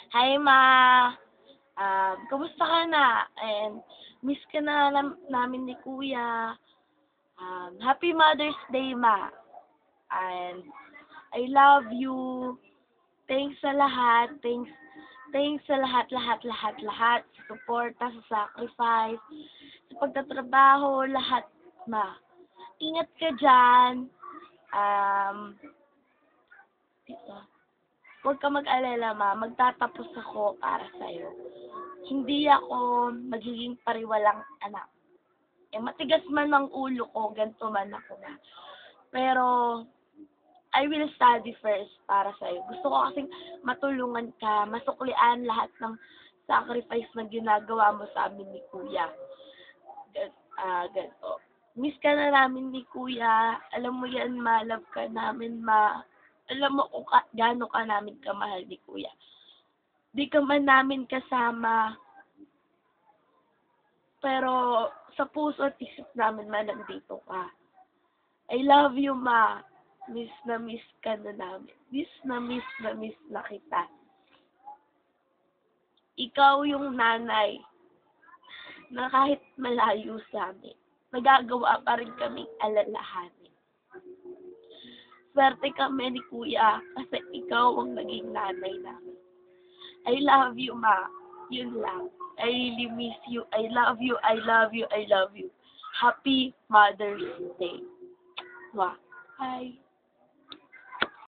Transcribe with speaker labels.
Speaker 1: Hi, Ma. Kumusta ka na? And miss ka na namin ni Kuya. Happy Mother's Day, Ma. And I love you. Thanks sa lahat. Thanks sa lahat. Sa suporta, sa sacrifice, sa pagtatrabaho, lahat, Ma. Ingat ka dyan. Um, Huwag ka mag-alala, Ma. Magtatapos ako para sa'yo. Hindi ako magiging pariwalang anak. Matigas man ang ulo ko, ganito man ako na. Pero, I will study first para sa'yo. Gusto ko kasing matulungan ka, masuklian lahat ng sacrifice na ginagawa mo sa amin ni Kuya. Ganito. Miss ka na namin ni Kuya. Alam mo yan, Ma. Love ka namin, Ma. Alam mo kung gaano ka namin kamahal ni Kuya. Di ka man namin kasama, pero sa puso at isip namin man nandito ka. I love you, Ma. Miss ka na namin. Miss na kita. Ikaw yung nanay na kahit malayo sa amin, nagagawa pa rin kaming alalahanin. Swerte kami ni Kuya kasi ikaw ang naging nanay namin. I love you, Ma. Yun lang. I really miss you. I love you. Happy Mother's Day. Mwah. Bye.